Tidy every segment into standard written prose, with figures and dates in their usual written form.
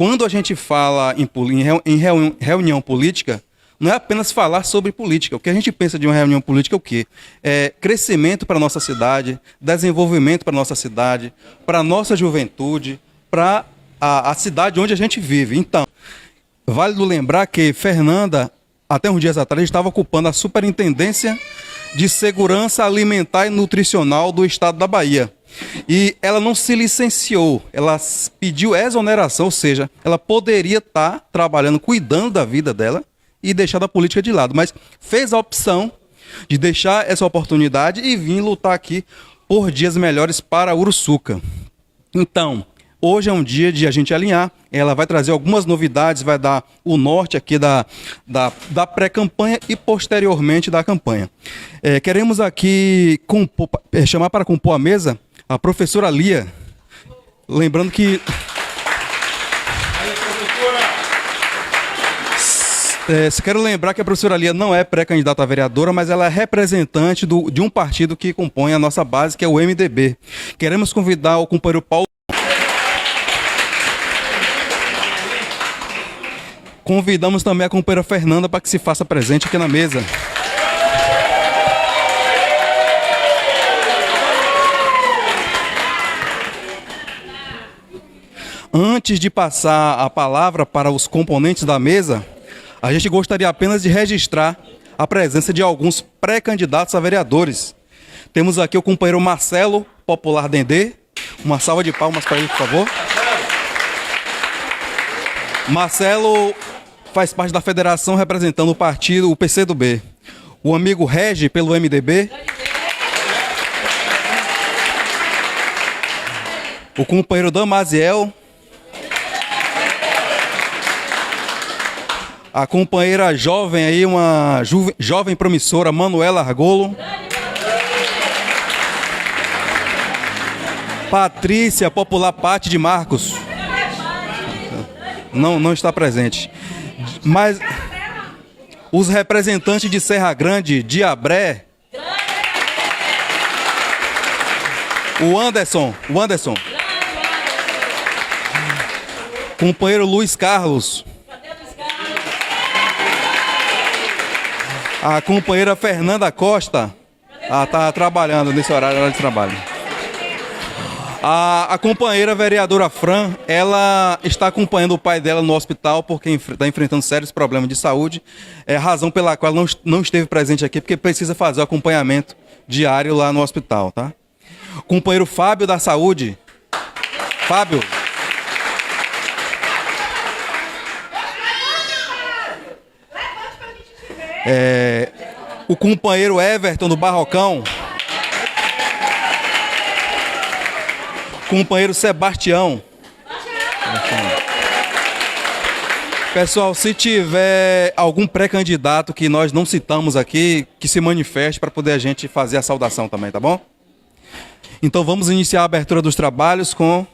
quando a gente fala em reunião política, não é apenas falar sobre política. O que a gente pensa de uma reunião política é o quê? É crescimento para a nossa cidade, desenvolvimento para a nossa cidade, para a nossa juventude, para a cidade onde a gente vive. Então, vale lembrar que Fernanda, até uns dias atrás, estava ocupando a Superintendência de Segurança Alimentar e Nutricional do Estado da Bahia. E ela não se licenciou, ela pediu exoneração, ou seja, ela poderia estar trabalhando, cuidando da vida dela e deixar a política de lado, mas fez a opção de deixar essa oportunidade e vir lutar aqui por dias melhores para Uruçuca. Então, hoje é um dia de a gente alinhar, ela vai trazer algumas novidades, vai dar o norte aqui da pré-campanha e posteriormente da campanha. Queremos aqui chamar para compor a mesa a professora Lia, lembrando que... quero lembrar que a professora Lia não é pré-candidata a vereadora, mas ela é representante de um partido que compõe a nossa base, que é o MDB. Queremos convidar o companheiro Paulo. Convidamos também a companheira Fernanda para que se faça presente aqui na mesa. Antes de passar a palavra para os componentes da mesa, a gente gostaria apenas de registrar a presença de alguns pré-candidatos a vereadores. Temos aqui o companheiro Marcelo, popular Dendê. Uma salva de palmas para ele, por favor. Marcelo faz parte da federação representando o partido, o PCdoB. O amigo Regi, pelo MDB. O companheiro Damaziel. A companheira jovem aí, uma jovem promissora, Manuela Argolo. Patrícia, popular Pati de Marcos. Não está presente. Mas os representantes de Serra Grande, de Abré. O Anderson. Companheiro Luiz Carlos. A companheira Fernanda Costa está trabalhando nesse horário de trabalho. A companheira vereadora Fran, ela está acompanhando o pai dela no hospital porque está enfrentando sérios problemas de saúde. É a razão pela qual ela não esteve presente aqui, porque precisa fazer o acompanhamento diário lá no hospital, tá? Companheiro Fábio da Saúde. Fábio. O companheiro Everton do Barrocão. Companheiro Sebastião. Pessoal, se tiver algum pré-candidato que nós não citamos aqui, que se manifeste para poder a gente fazer a saudação também, tá bom? Então vamos iniciar a abertura dos trabalhos com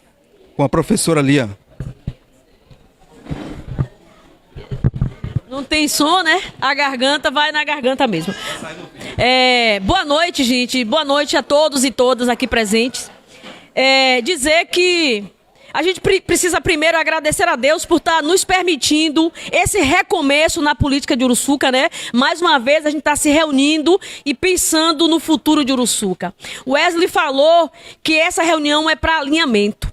a professora Lia. Não tem som, né? A garganta vai na garganta mesmo. Boa noite, gente. Boa noite a todos e todas aqui presentes. Dizer que a gente precisa primeiro agradecer a Deus por estar nos permitindo esse recomeço na política de Uruçuca, né? Mais uma vez a gente está se reunindo e pensando no futuro de Uruçuca. O Wesley falou que essa reunião é para alinhamento.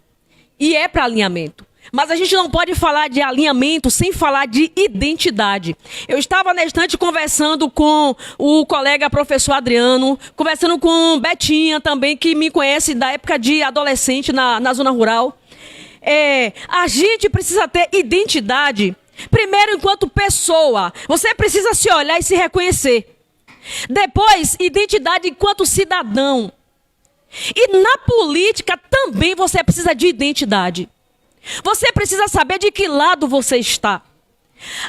E é para alinhamento. Mas a gente não pode falar de alinhamento sem falar de identidade. Eu estava na estante conversando com o colega professor Adriano, conversando com Betinha também, que me conhece da época de adolescente na zona rural. A gente precisa ter identidade, primeiro enquanto pessoa. Você precisa se olhar e se reconhecer. Depois, identidade enquanto cidadão. E na política também você precisa de identidade. Você precisa saber de que lado você está.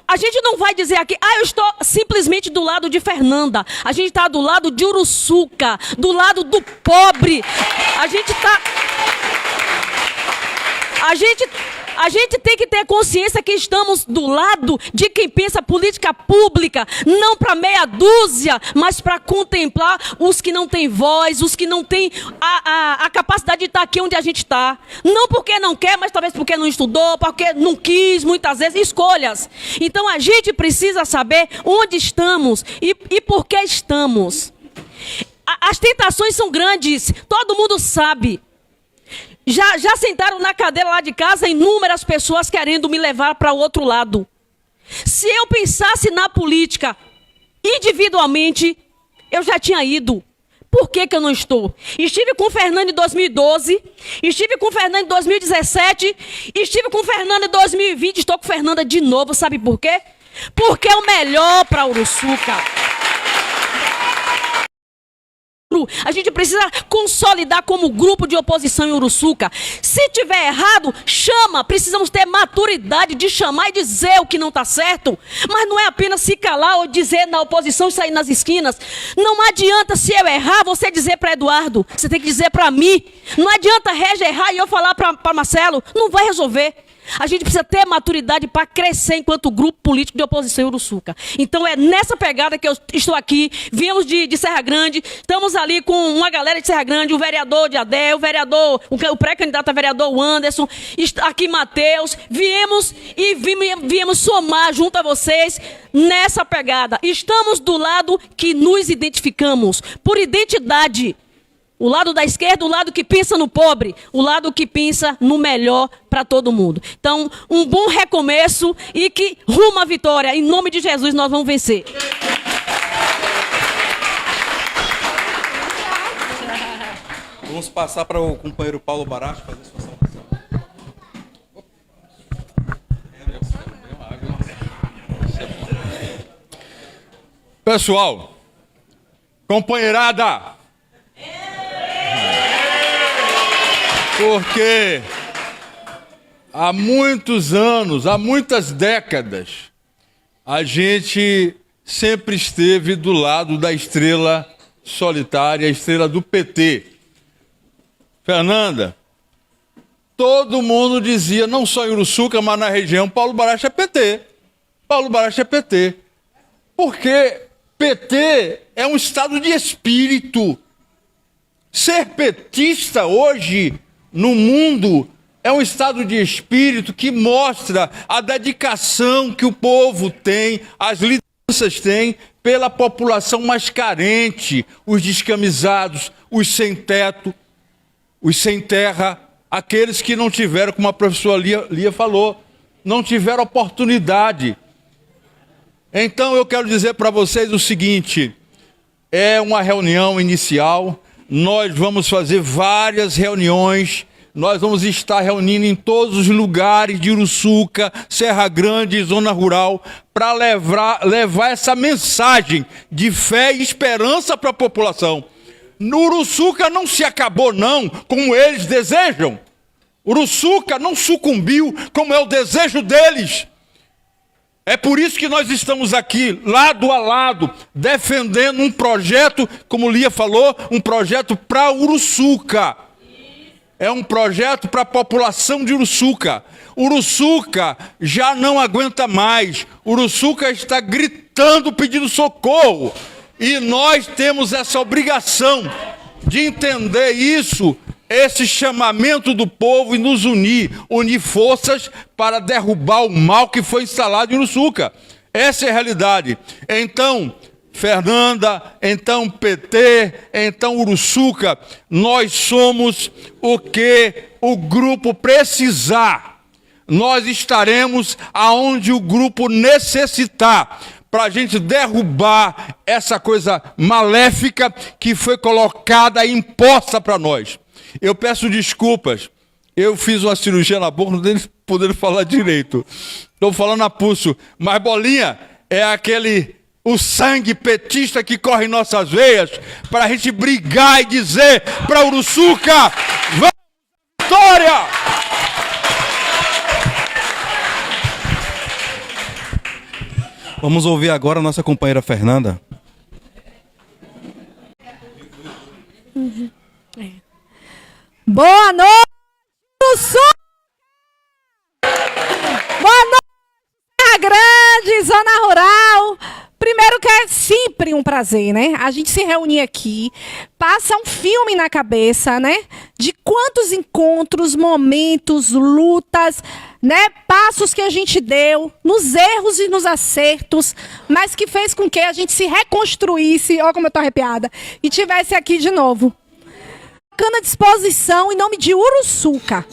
A gente não vai dizer aqui, eu estou simplesmente do lado de Fernanda. A gente está do lado de Uruçuca, do lado do pobre. A gente A gente tem que ter consciência que estamos do lado de quem pensa política pública, não para meia dúzia, mas para contemplar os que não têm voz, os que não têm a capacidade de estar aqui onde a gente está. Não porque não quer, mas talvez porque não estudou, porque não quis, muitas vezes, escolhas. Então a gente precisa saber onde estamos e por que estamos. As tentações são grandes, todo mundo sabe. Já sentaram na cadeira lá de casa inúmeras pessoas querendo me levar para o outro lado. Se eu pensasse na política individualmente, eu já tinha ido. Por que eu não estou? Estive com o Fernando em 2012, estive com o Fernando em 2017, estive com o Fernando em 2020, estou com o Fernanda de novo, sabe por quê? Porque é o melhor para Uruçuca. A gente precisa consolidar como grupo de oposição em Uruçuca. Se tiver errado, chama. Precisamos ter maturidade de chamar e dizer o que não está certo. Mas não é apenas se calar ou dizer na oposição e sair nas esquinas. Não adianta, se eu errar, você dizer para Eduardo. Você tem que dizer para mim. Não adianta Régis errar e eu falar para Marcelo. Não vai resolver. A gente precisa ter maturidade para crescer enquanto grupo político de oposição em Uruçuca. Então é nessa pegada que eu estou aqui. Viemos de Serra Grande, estamos ali com uma galera de Serra Grande, o vereador de Adé, o pré-candidato a vereador o Anderson, aqui Matheus. Viemos somar junto a vocês nessa pegada. Estamos do lado que nos identificamos, por identidade. O lado da esquerda, o lado que pensa no pobre, o lado que pensa no melhor para todo mundo. Então, um bom recomeço e que rumo à vitória. Em nome de Jesus, nós vamos vencer. Vamos passar para o companheiro Paulo Baracho fazer sua saudação. Pessoal, companheirada, porque há muitos anos, há muitas décadas, a gente sempre esteve do lado da estrela solitária, a estrela do PT. Fernanda, todo mundo dizia, não só em Uruçuca, mas na região, Paulo Baracho é PT. Paulo Baracho é PT. Porque PT é um estado de espírito. Ser petista hoje no mundo é um estado de espírito que mostra a dedicação que o povo tem, as lideranças têm pela população mais carente, os descamisados, os sem teto, os sem terra, aqueles que não tiveram, como a professora Lia falou, não tiveram oportunidade. Então eu quero dizer para vocês o seguinte, é uma reunião inicial. Nós vamos fazer várias reuniões, nós vamos estar reunindo em todos os lugares de Uruçuca, Serra Grande e Zona Rural, para levar essa mensagem de fé e esperança para a população. No Uruçuca não se acabou não, como eles desejam. Uruçuca não sucumbiu, como é o desejo deles. É por isso que nós estamos aqui, lado a lado, defendendo um projeto, como Lia falou, um projeto para Uruçuca. É um projeto para a população de Uruçuca. Uruçuca já não aguenta mais. Uruçuca está gritando, pedindo socorro. E nós temos essa obrigação de entender isso, esse chamamento do povo e nos unir forças para derrubar o mal que foi instalado em Uruçuca. Essa é a realidade. Então, Fernanda, então PT, então Uruçuca, nós somos o que o grupo precisar. Nós estaremos aonde o grupo necessitar, para a gente derrubar essa coisa maléfica que foi colocada e imposta para nós. Eu peço desculpas, eu fiz uma cirurgia na boca, não tenho poder falar direito. Estou falando a pulso, mas Bolinha é o sangue petista que corre em nossas veias, para a gente brigar e dizer para Uruçuca, vamos, vitória! Vamos ouvir agora a nossa companheira Fernanda. Boa noite, Uruçuca! Zona Rural, primeiro que é sempre um prazer, né? A gente se reunir aqui, passa um filme na cabeça, né? De quantos encontros, momentos, lutas, né? Passos que a gente deu, nos erros e nos acertos, mas que fez com que a gente se reconstruísse, ó como eu tô arrepiada, e tivesse aqui de novo. Bacana disposição em nome de Uruçuca,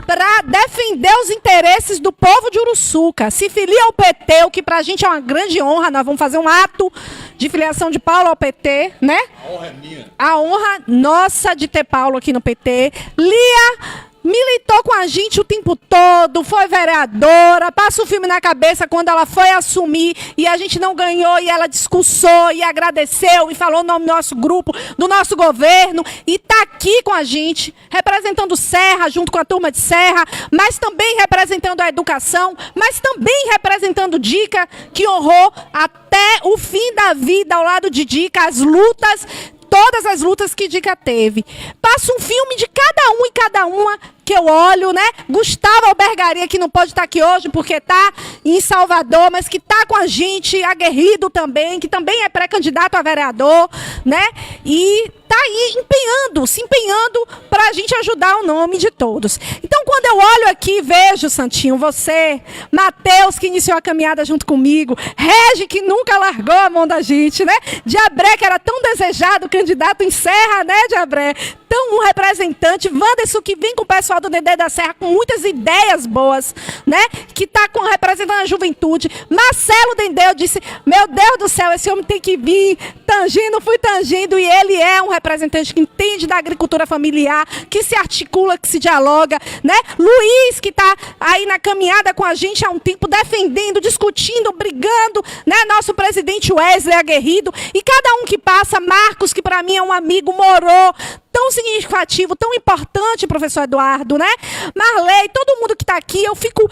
para defender os interesses do povo de Uruçuca. Se filia ao PT, o que pra gente é uma grande honra. Nós vamos fazer um ato de filiação de Paulo ao PT, né? A honra é minha. A honra nossa de ter Paulo aqui no PT. Lia militou com a gente o tempo todo, foi vereadora, passa o filme na cabeça quando ela foi assumir e a gente não ganhou e ela discursou e agradeceu e falou o nome do nosso grupo, do nosso governo e está aqui com a gente, representando Serra, junto com a turma de Serra, mas também representando a educação, mas também representando Dica, que honrou até o fim da vida ao lado de Dica, as lutas, todas as lutas que Dica teve. Passa um filme de cada um e cada uma que eu olho, né? Gustavo Albergaria, que não pode estar aqui hoje porque está em Salvador, mas que está com a gente, aguerrido também, que também é pré-candidato a vereador, né? E está aí se empenhando para a gente ajudar o nome de todos. Então, quando eu olho aqui, vejo, Santinho, você, Matheus, que iniciou a caminhada junto comigo, Regi, que nunca largou a mão da gente, né? Diabré, que era tão desejado, candidato em Serra, né, Diabré? Então, um representante, Wanderson, que vem com o pessoal do Dedé da Serra com muitas ideias boas, né? Que está representando a juventude. Marcelo Dendê, eu disse, meu Deus do céu, esse homem tem que vir, fui tangindo, e ele é um representante que entende da agricultura familiar, que se articula, que se dialoga, né? Luiz, que está aí na caminhada com a gente há um tempo, defendendo, discutindo, brigando, né? Nosso presidente Wesley aguerrido, e cada um que passa, Marcos, que para mim é um amigo, Morô, tão significativo, tão importante, professor Eduardo, né? Marley, todo mundo que está aqui, eu fico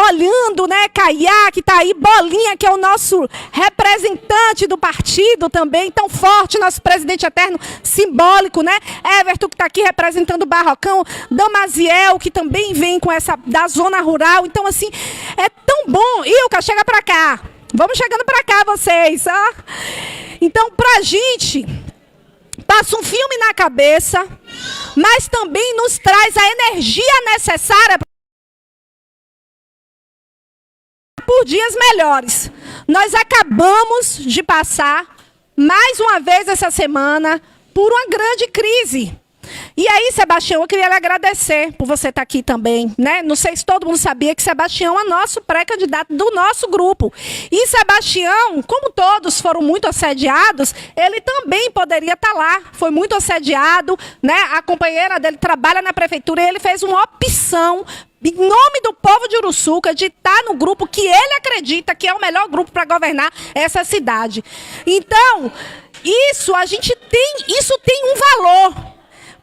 olhando, né? Caiá, que está aí, Bolinha, que é o nosso representante do partido também, tão forte, nosso presidente eterno, simbólico, né? Everton, que está aqui representando o Barrocão, Damaziel, que também vem com essa da zona rural. Então, assim, é tão bom. Ilka, chega para cá. Vamos chegando para cá, vocês. Ó. Então, para a gente, passa um filme na cabeça, mas também nos traz a energia necessária por dias melhores. Nós acabamos de passar, mais uma vez essa semana, por uma grande crise. E aí, Sebastião, eu queria lhe agradecer por você estar aqui também, né? Não sei se todo mundo sabia que Sebastião é nosso pré-candidato do nosso grupo. E Sebastião, como todos foram muito assediados, ele também poderia estar lá. Foi muito assediado, né? A companheira dele trabalha na prefeitura e ele fez uma opção, em nome do povo de Uruçuca, de estar no grupo que ele acredita que é o melhor grupo para governar essa cidade. Então, isso tem um valor.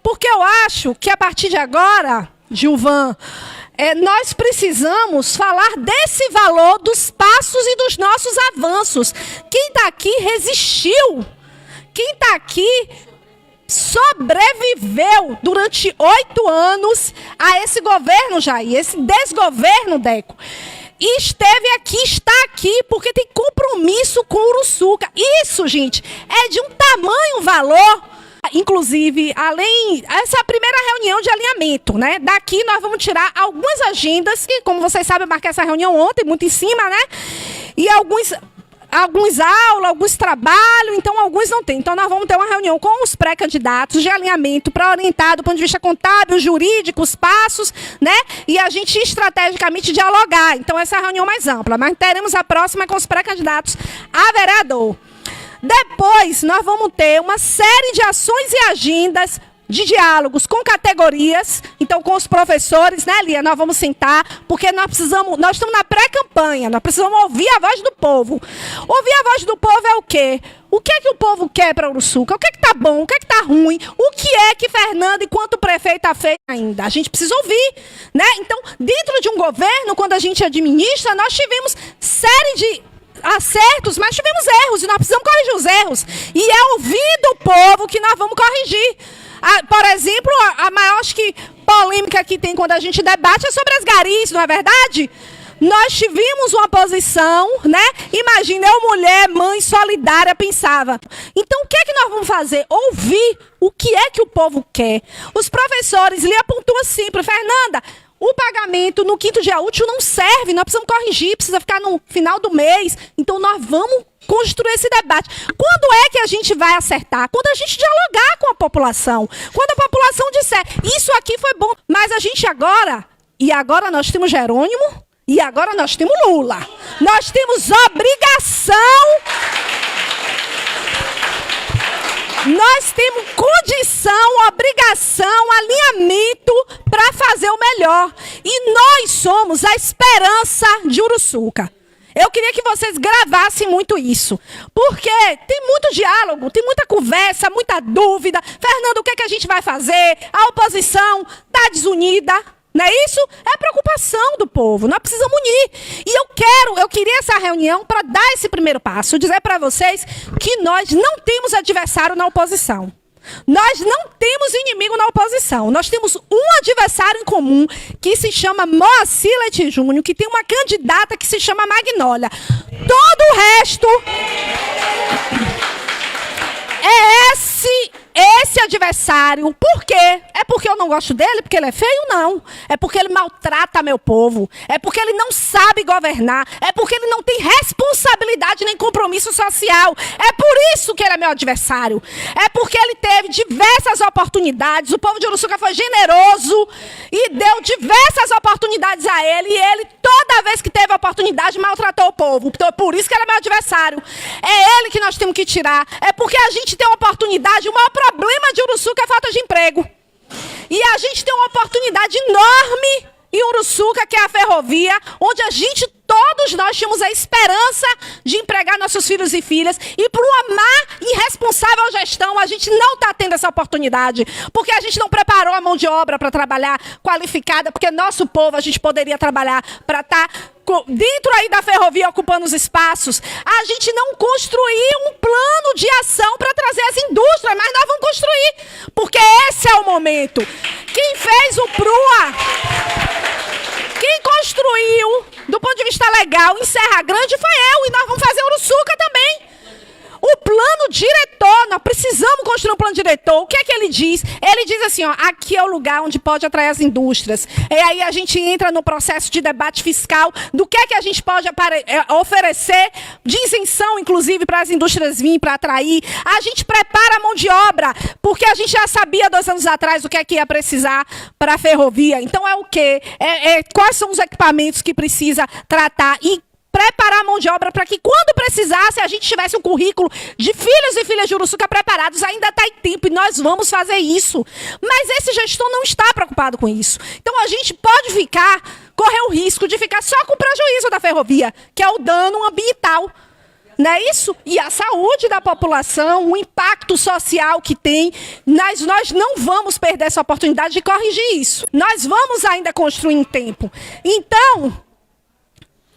Porque eu acho que a partir de agora, Gilvan, nós precisamos falar desse valor, dos passos e dos nossos avanços. Quem está aqui resistiu. Quem está aqui sobreviveu durante 8 anos a esse governo, Jair, esse desgoverno, Deco. E esteve aqui, está aqui, porque tem compromisso com Uruçuca. Isso, gente, é de um tamanho valor. Inclusive, essa é a primeira reunião de alinhamento, né? Daqui nós vamos tirar algumas agendas, que, como vocês sabem, eu marquei essa reunião ontem, muito em cima, né? E alguns aulas, alguns trabalhos, então alguns não tem. Então nós vamos ter uma reunião com os pré-candidatos de alinhamento para orientar do ponto de vista contábil, jurídico, os passos, né? E a gente estrategicamente dialogar. Então essa é a reunião mais ampla, mas teremos a próxima com os pré-candidatos a vereador. Depois, nós vamos ter uma série de ações e agendas de diálogos com categorias, então com os professores, né, Lia? Nós vamos sentar, porque nós estamos na pré-campanha, nós precisamos ouvir a voz do povo. Ouvir a voz do povo é o quê? O que é que o povo quer para Uruçuca? O que é que está bom? O que é que está ruim? O que é que Fernando, enquanto prefeito, está feito ainda? A gente precisa ouvir, né? Então, dentro de um governo, quando a gente administra, nós tivemos série de acertos, mas tivemos erros e nós precisamos corrigir os erros. E é ouvindo o povo que nós vamos corrigir. Por exemplo, a maior polêmica que tem quando a gente debate é sobre as garis, não é verdade? Nós tivemos uma posição, né? Imagina, eu, mulher, mãe solidária, pensava. Então, o que é que nós vamos fazer? Ouvir o que é que o povo quer. Os professores lhe apontam sempre, Fernanda, o pagamento no 5º dia útil não serve, nós precisamos corrigir, precisa ficar no final do mês. Então, nós vamos construir esse debate. Quando é que a gente vai acertar? Quando a gente dialogar com a população. Quando a população disser, isso aqui foi bom, mas a gente agora, e agora nós temos Jerônimo, e agora nós temos Lula. Nós temos obrigação, nós temos condição, obrigação, alinhamento para fazer o melhor. E nós somos a esperança de Uruçuca. Eu queria que vocês gravassem muito isso, porque tem muito diálogo, tem muita conversa, muita dúvida. Fernando, o que é que a gente vai fazer? A oposição está desunida. Não é isso? É preocupação do povo. Nós precisamos unir. E eu queria essa reunião para dar esse primeiro passo. Dizer para vocês que nós não temos adversário na oposição. Nós não temos inimigo na oposição. Nós temos um adversário em comum que se chama Moacir Leite Júnior, que tem uma candidata que se chama Magnólia. Todo o resto é esse adversário. Por quê? É porque eu não gosto dele? Porque ele é feio? Não. É porque ele maltrata meu povo. É porque ele não sabe governar. É porque ele não tem responsabilidade nem compromisso social. É por isso que ele é meu adversário. É porque ele teve diversas oportunidades. O povo de Uruçuca foi generoso e deu diversas oportunidades a ele. E ele, toda vez que teve oportunidade, maltratou o povo. Então, é por isso que ele é meu adversário. É ele que nós temos que tirar. É porque a gente tem uma oportunidade. O maior problema de Uruçuca é a falta de emprego. E a gente tem uma oportunidade enorme em Uruçuca, que é a ferrovia, onde todos nós tínhamos a esperança de empregar nossos filhos e filhas, e por uma má e irresponsável gestão, a gente não está tendo essa oportunidade, porque a gente não preparou a mão de obra para trabalhar qualificada, porque nosso povo, a gente poderia trabalhar para estar dentro aí da ferrovia, ocupando os espaços. A gente não construiu um plano de ação para trazer as indústrias, mas nós vamos construir, porque esse é o momento. Quem fez o PRUA, quem construiu, do ponto de vista legal, em Serra Grande foi eu, e nós vamos fazer Uruçuca também. O plano diretor, nós precisamos construir um plano diretor. O que é que ele diz? Ele diz assim, ó, aqui é o lugar onde pode atrair as indústrias. E aí a gente entra no processo de debate fiscal do que é que a gente pode oferecer de isenção, inclusive, para as indústrias virem, para atrair. A gente prepara a mão de obra, porque a gente já sabia 2 anos atrás o que é que ia precisar para a ferrovia. Então é o quê? Quais são os equipamentos que precisa tratar e preparar a mão de obra para que, quando precisasse, a gente tivesse um currículo de filhos e filhas de Uruçuca preparados. Ainda está em tempo e nós vamos fazer isso. Mas esse gestor não está preocupado com isso. Então, a gente pode correr o risco de ficar só com o prejuízo da ferrovia, que é o dano ambiental. Não é isso? E a saúde da população, o impacto social que tem, nós não vamos perder essa oportunidade de corrigir isso. Nós vamos ainda construir em tempo. Então,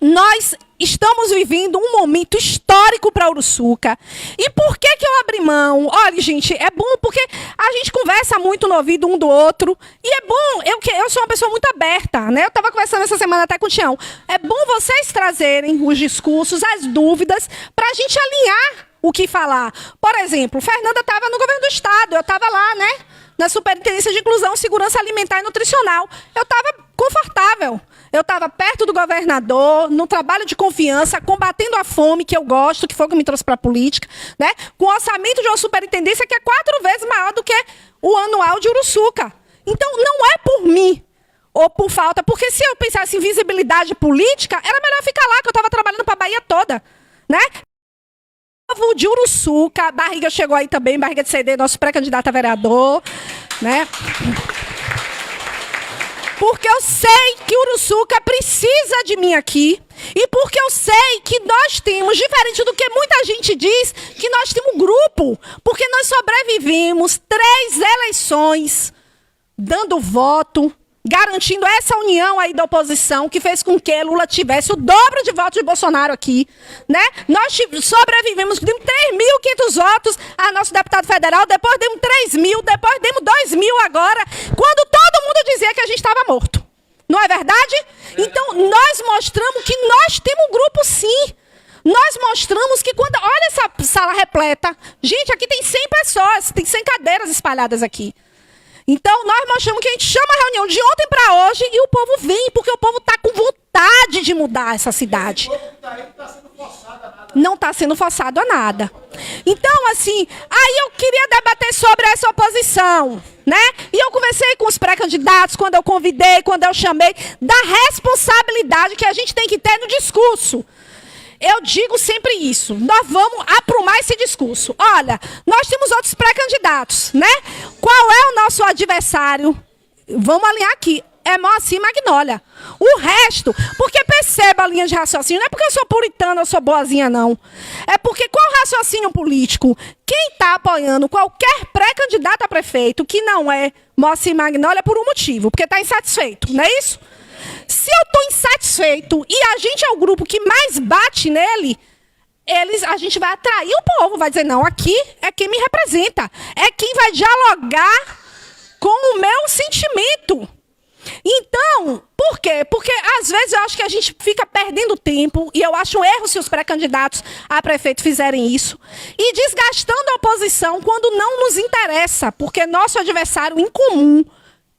nós estamos vivendo um momento histórico para Uruçuca. E por que eu abri mão? Olha, gente, é bom porque a gente conversa muito no ouvido um do outro. E é bom, eu sou uma pessoa muito aberta, né? Eu estava conversando essa semana até com o Tião. É bom vocês trazerem os discursos, as dúvidas, para a gente alinhar o que falar. Por exemplo, Fernanda estava no governo do estado, eu estava lá, né? Na Superintendência de Inclusão, Segurança Alimentar e Nutricional. Eu estava confortável. Eu estava perto do governador, no trabalho de confiança, combatendo a fome, que eu gosto, que foi o que me trouxe para a política, né? Com orçamento de uma superintendência que é 4 vezes maior do que o anual de Uruçuca. Então, não é por mim ou por falta, porque se eu pensasse em visibilidade política, era melhor ficar lá, que eu estava trabalhando para a Bahia toda, né? O povo de Uruçuca, Barriga chegou aí também, Barriga de CD, nosso pré-candidato a vereador, né? Porque eu sei que Uruçuca precisa de mim aqui. E porque eu sei que nós temos, diferente do que muita gente diz, que nós temos um grupo. Porque nós sobrevivemos 3 eleições dando voto, garantindo essa união aí da oposição, que fez com que Lula tivesse o dobro de votos de Bolsonaro aqui, né? Nós sobrevivemos, demos 3.500 votos a nosso deputado federal, depois demos 3.000, depois demos 2.000 agora, quando todo mundo dizia que a gente estava morto. Não é verdade? Então, nós mostramos que nós temos um grupo, sim. Nós mostramos que quando... Olha essa sala repleta. Gente, aqui tem 100 pessoas, tem 100 cadeiras espalhadas aqui. Então, nós mostramos que a gente chama a reunião de ontem para hoje e o povo vem, porque o povo está com vontade de mudar essa cidade. Não está sendo forçado a nada. Então, assim, aí eu queria debater sobre essa oposição, né? E eu conversei com os pré-candidatos, quando eu convidei, quando eu chamei, da responsabilidade que a gente tem que ter no discurso. Eu digo sempre isso, nós vamos aprumar esse discurso. Olha, nós temos outros pré-candidatos, né? Qual é o nosso adversário? Vamos alinhar aqui. É Moacir Magnólia. O resto, porque perceba a linha de raciocínio, não é porque eu sou puritana, eu sou boazinha, não. É porque qual raciocínio político? Quem está apoiando qualquer pré-candidato a prefeito que não é Moacir Magnólia por um motivo, porque está insatisfeito, não é isso? Se eu estou insatisfeito e a gente é o grupo que mais bate nele, a gente vai atrair o povo, vai dizer, não, aqui é quem me representa, é quem vai dialogar com o meu sentimento. Então, por quê? Porque às vezes eu acho que a gente fica perdendo tempo, e eu acho um erro se os pré-candidatos a prefeito fizerem isso, e desgastando a oposição quando não nos interessa, porque nosso adversário em comum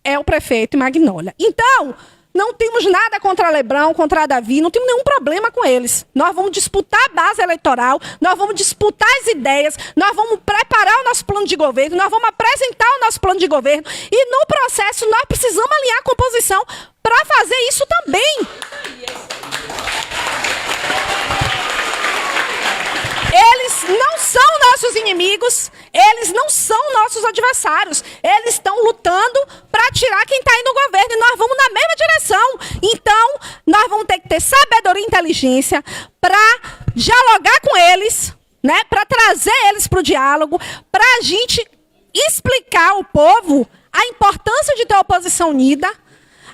é o prefeito Magnólia. Então, não temos nada contra Lebrão, contra Davi, não temos nenhum problema com eles. Nós vamos disputar a base eleitoral, nós vamos disputar as ideias, nós vamos preparar o nosso plano de governo, nós vamos apresentar o nosso plano de governo e no processo nós precisamos alinhar a composição para fazer isso também. Eles não são nossos inimigos, eles não são nossos adversários. Eles estão lutando para tirar quem está aí no governo e nós vamos na mesma direção. Então, nós vamos ter que ter sabedoria e inteligência para dialogar com eles, né? Para trazer eles para o diálogo, para a gente explicar ao povo a importância de ter oposição unida,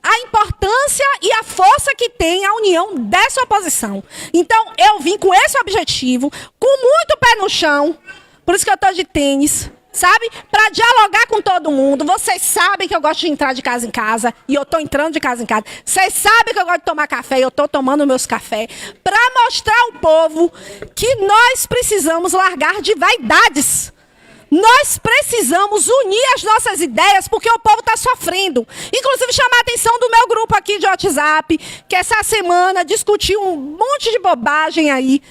a importância e a força que tem a união dessa oposição. Então, eu vim com esse objetivo, com muito pé no chão, por isso que eu estou de tênis, sabe? Para dialogar com todo mundo. Vocês sabem que eu gosto de entrar de casa em casa, e eu estou entrando de casa em casa. Vocês sabem que eu gosto de tomar café, e eu estou tomando meus cafés, para mostrar ao povo que nós precisamos largar de vaidades. Nós precisamos unir as nossas ideias porque o povo está sofrendo. Inclusive, chamar a atenção do meu grupo aqui de WhatsApp, que essa semana discutiu um monte de bobagem aí,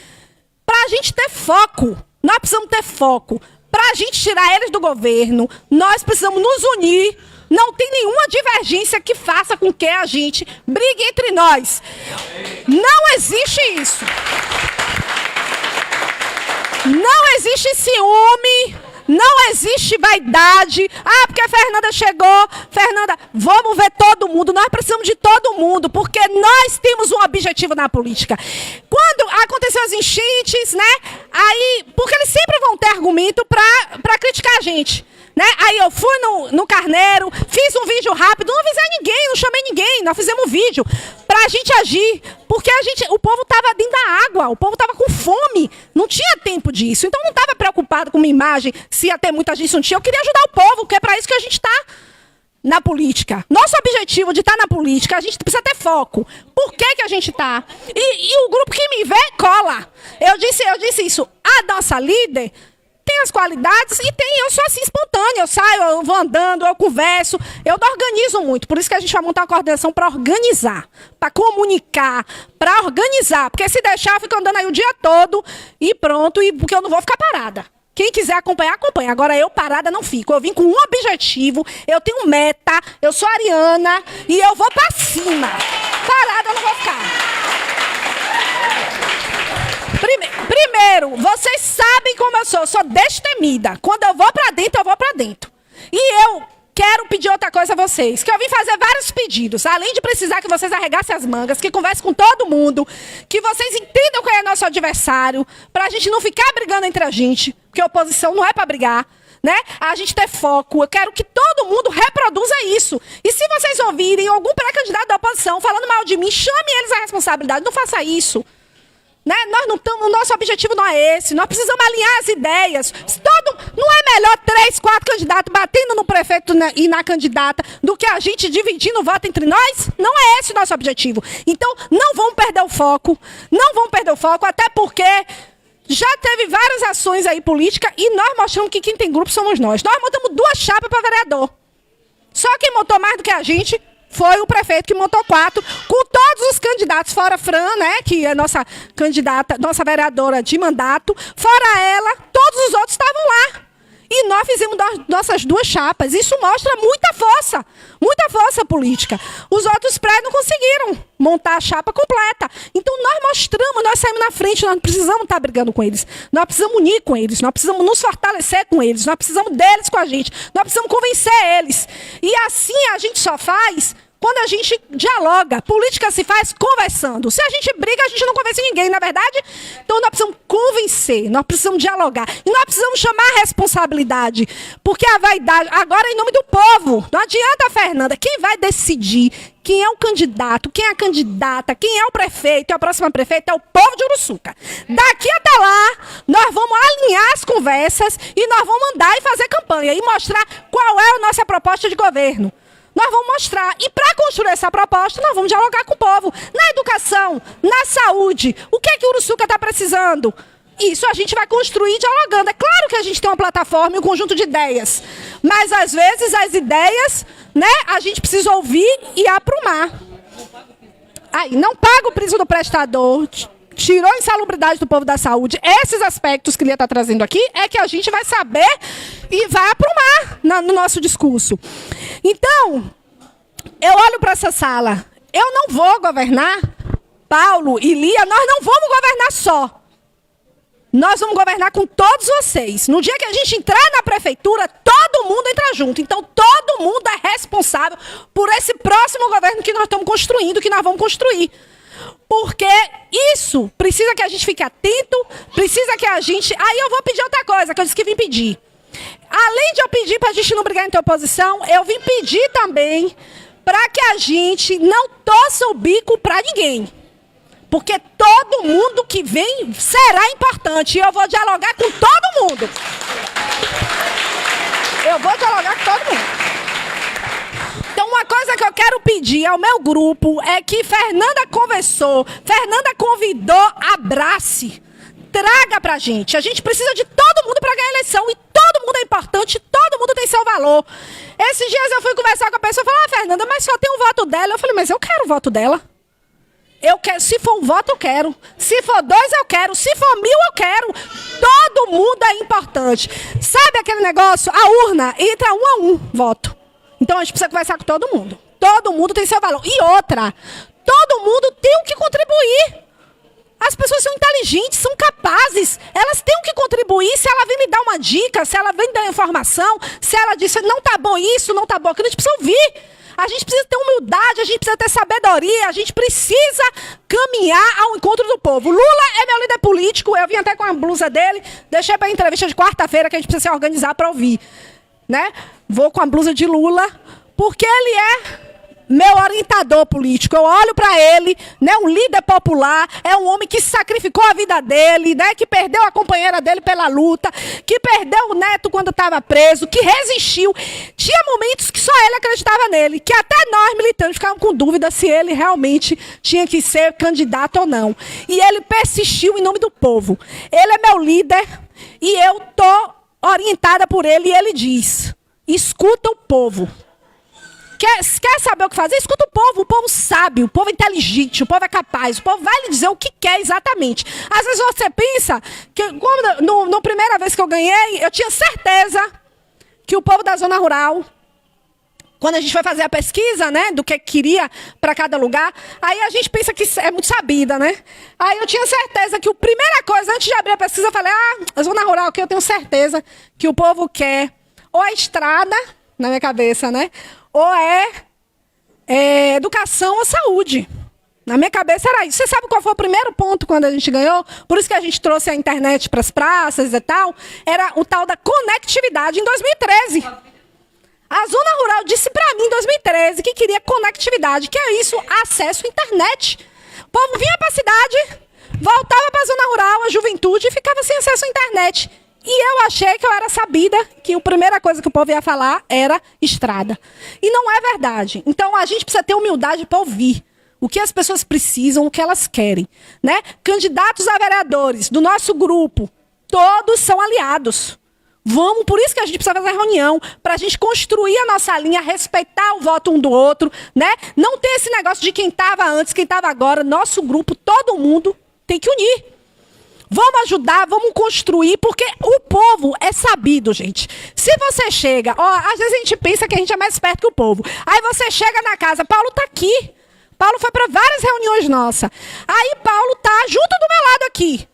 para a gente ter foco. Nós precisamos ter foco. Para a gente tirar eles do governo, nós precisamos nos unir. Não tem nenhuma divergência que faça com que a gente brigue entre nós. Não existe isso. Não existe ciúme. Não existe vaidade. Ah, porque a Fernanda chegou. Fernanda, vamos ver todo mundo. Nós precisamos de todo mundo, porque nós temos um objetivo na política. Quando aconteceu as enchentes, né? Aí, porque eles sempre vão ter argumento para criticar a gente. Né? Aí eu fui no Carneiro, fiz um vídeo rápido, não avisei ninguém, não chamei ninguém, nós fizemos um vídeo pra gente agir, porque o povo tava dentro da água, o povo tava com fome, não tinha tempo disso, então não tava preocupado com uma imagem, se ia ter muita gente, não tinha, eu queria ajudar o povo, porque é pra isso que a gente tá na política. Nosso objetivo de estar na política, a gente precisa ter foco. Por que a gente tá? E o grupo que me vê, cola. Eu disse isso, a nossa líder tem as qualidades e eu sou assim espontânea, eu saio, eu vou andando, eu converso, eu organizo muito, por isso que a gente vai montar uma coordenação para organizar, para comunicar, para organizar, porque se deixar eu fico andando aí o dia todo e pronto, e porque eu não vou ficar parada. Quem quiser acompanhar, acompanha. Agora eu parada não fico. Eu vim com um objetivo, eu tenho meta, eu sou ariana e eu vou para cima. Parada eu não vou ficar. Primeiro, vocês sabem como eu sou destemida. Quando eu vou pra dentro, eu vou pra dentro. E eu quero pedir outra coisa a vocês, que eu vim fazer vários pedidos, além de precisar que vocês arregassem as mangas, que conversem com todo mundo, que vocês entendam quem é nosso adversário, pra gente não ficar brigando entre a gente, porque a oposição não é pra brigar, né? A gente ter foco. Eu quero que todo mundo reproduza isso. E se vocês ouvirem algum pré-candidato da oposição falando mal de mim, chame eles à responsabilidade, não faça isso. Né? Nós não tamo, o nosso objetivo não é esse. Nós precisamos alinhar as ideias. Não é melhor 3, 4 candidatos batendo no prefeito e na candidata do que a gente dividindo o voto entre nós? Não é esse o nosso objetivo. Então, não vamos perder o foco. Não vamos perder o foco, até porque já teve várias ações aí políticas e nós mostramos que quem tem grupo somos nós. Nós montamos 2 chapas para vereador. Só quem montou mais do que a gente foi o prefeito, que montou 4, com todos os candidatos, fora a Fran, né, que é nossa candidata, nossa vereadora de mandato, fora ela, todos os outros estavam lá. E nós fizemos nossas 2 chapas. Isso mostra muita força política. Os outros prédios não conseguiram montar a chapa completa. Então nós mostramos, nós saímos na frente, nós não precisamos estar brigando com eles. Nós precisamos unir com eles, nós precisamos nos fortalecer com eles, nós precisamos deles com a gente, nós precisamos convencer eles. E assim a gente só faz quando a gente dialoga. Política se faz conversando. Se a gente briga, a gente não convence ninguém, na é verdade? Então nós precisamos convencer, nós precisamos dialogar. E nós precisamos chamar a responsabilidade. Porque a vaidade, agora é em nome do povo. Não adianta, Fernanda. Quem vai decidir quem é o candidato, quem é a candidata, quem é o prefeito e a próxima prefeita é o povo de Uruçuca. Daqui até lá, nós vamos alinhar as conversas e nós vamos andar e fazer campanha e mostrar qual é a nossa proposta de governo. Nós vamos mostrar. E para construir essa proposta, nós vamos dialogar com o povo. Na educação, na saúde, o que é que o Uruçuca está precisando? Isso a gente vai construir dialogando. É claro que a gente tem uma plataforma e um conjunto de ideias. Mas, às vezes, as ideias, né, a gente precisa ouvir e aprumar. Aí, não paga o piso do prestador, tirou a insalubridade do povo da saúde. Esses aspectos que ele está trazendo aqui é que a gente vai saber e vai aprumar no nosso discurso. Então, eu olho para essa sala. Eu não vou governar, Paulo e Lia, nós não vamos governar só. Nós vamos governar com todos vocês. No dia que a gente entrar na prefeitura, todo mundo entra junto. Então, todo mundo é responsável por esse próximo governo que nós estamos construindo, que nós vamos construir. Porque isso precisa que a gente fique atento, precisa que a gente... Aí eu vou pedir outra coisa, que eu disse que vim pedir. Além de eu pedir para a gente não brigar em oposição, eu vim pedir também para que a gente não torça o bico para ninguém. Porque todo mundo que vem será importante. E eu vou dialogar com todo mundo. Eu vou dialogar com todo mundo. Então, uma coisa que eu quero pedir ao meu grupo é que Fernanda conversou, Fernanda convidou, abrace, traga pra gente. A gente precisa de todo mundo para ganhar a eleição. E todo mundo é importante, todo mundo tem seu valor. Esses dias eu fui conversar com a pessoa e falei, Fernanda, mas só tem um voto dela. Eu falei, mas eu quero o voto dela. Eu quero, se for um voto, eu quero. Se for 2, eu quero. Se for 1000, eu quero. Todo mundo é importante. Sabe aquele negócio? A urna entra 1 a 1 voto. Então a gente precisa conversar com todo mundo. Todo mundo tem seu valor. E outra, todo mundo tem o que contribuir. As pessoas são inteligentes, são capazes. Elas têm o que contribuir. Se ela vem me dar uma dica, se ela vem me dar informação, se ela disse, não tá bom isso, não tá bom aquilo, a gente precisa ouvir. A gente precisa ter humildade, a gente precisa ter sabedoria, a gente precisa caminhar ao encontro do povo. Lula é meu líder político, eu vim até com a blusa dele, deixei para a entrevista de quarta-feira que a gente precisa se organizar para ouvir. Né? Vou com a blusa de Lula, porque ele é meu orientador político. Eu olho para ele, né, um líder popular, é um homem que sacrificou a vida dele, né, que perdeu a companheira dele pela luta, que perdeu o neto quando estava preso, que resistiu. Tinha momentos que só ele acreditava nele, que até nós militantes ficávamos com dúvida se ele realmente tinha que ser candidato ou não. E ele persistiu em nome do povo. Ele é meu líder e eu tô orientada por ele e ele diz, escuta o povo. Quer saber o que fazer? Escuta o povo sabe, o povo é inteligente, o povo é capaz, o povo vai lhe dizer o que quer exatamente. Às vezes você pensa, que na primeira vez que eu ganhei, eu tinha certeza que o povo da zona rural, quando a gente foi fazer a pesquisa, né, do que queria para cada lugar, aí a gente pensa que é muito sabida, né? Aí eu tinha certeza que a primeira coisa, antes de abrir a pesquisa, eu falei, a zona rural aqui eu tenho certeza que o povo quer ou a estrada, na minha cabeça, né? Ou é educação ou saúde. Na minha cabeça era isso. Você sabe qual foi o primeiro ponto quando a gente ganhou? Por isso que a gente trouxe a internet para as praças e tal. Era o tal da conectividade em 2013. A Zona Rural disse para mim em 2013 que queria conectividade. Que é isso? Acesso à internet. O povo vinha para a cidade, voltava para a zona rural, a juventude, e ficava sem acesso à internet. E eu achei que eu era sabida que a primeira coisa que o povo ia falar era estrada. E não é verdade. Então a gente precisa ter humildade para ouvir o que as pessoas precisam, o que elas querem, né? Candidatos a vereadores do nosso grupo, todos são aliados. Vamos, por isso que a gente precisa fazer reunião, para a gente construir a nossa linha, respeitar o voto um do outro, né? Não ter esse negócio de quem estava antes, quem estava agora. Nosso grupo, todo mundo tem que unir. Vamos ajudar, vamos construir, porque o povo é sabido, gente. Se você chega, às vezes a gente pensa que a gente é mais esperto que o povo. Aí você chega na casa, Paulo tá aqui. Paulo foi para várias reuniões nossas. Aí Paulo tá junto do meu lado aqui,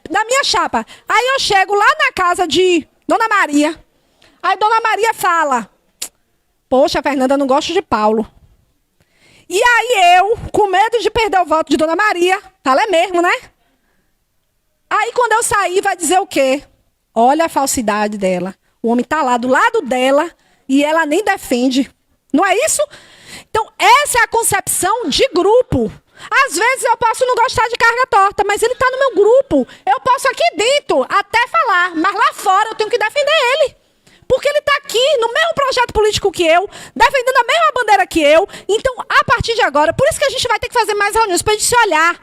da minha chapa. Aí eu chego lá na casa de Dona Maria. Aí Dona Maria fala: poxa, Fernanda, não gosto de Paulo. E aí eu, com medo de perder o voto de Dona Maria, fala, é mesmo, né? Aí quando eu sair, vai dizer o quê? Olha a falsidade dela. O homem tá lá do lado dela e ela nem defende. Não é isso? Então, essa é a concepção de grupo. Às vezes eu posso não gostar de carga torta, mas ele está no meu grupo. Eu posso aqui dentro até falar, mas lá fora eu tenho que defender ele. Porque ele está aqui no mesmo projeto político que eu, defendendo a mesma bandeira que eu. Então, a partir de agora, por isso que a gente vai ter que fazer mais reuniões, para a gente se olhar,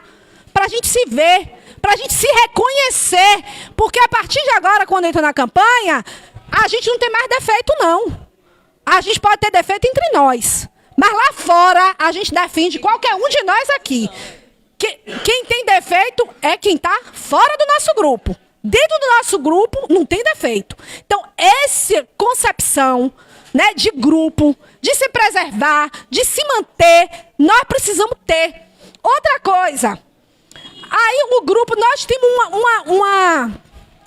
para a gente se ver, para a gente se reconhecer. Porque a partir de agora, quando entra na campanha, a gente não tem mais defeito, não. A gente pode ter defeito entre nós. Mas lá fora, a gente defende qualquer um de nós aqui. Quem tem defeito é quem está fora do nosso grupo. Dentro do nosso grupo, não tem defeito. Então, essa concepção, né, de grupo, de se preservar, de se manter, nós precisamos ter. Outra coisa, aí o grupo, nós temos uma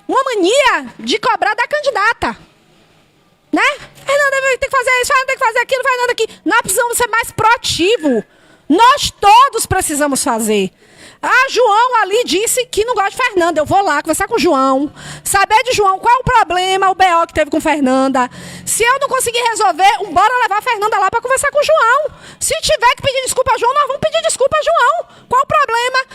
mania de cobrar da candidata. Né? Fernanda tem que fazer isso, Fernanda tem que fazer aquilo, Fernanda aqui. Nós precisamos ser mais proativos. Nós todos precisamos fazer. Ah, João ali disse que não gosta de Fernanda. Eu vou lá conversar com o João, saber de João qual é o problema, o BO que teve com Fernanda. Se eu não conseguir resolver, bora levar a Fernanda lá para conversar com o João. Se tiver que pedir desculpa a João, nós vamos pedir desculpa a João. Qual o problema?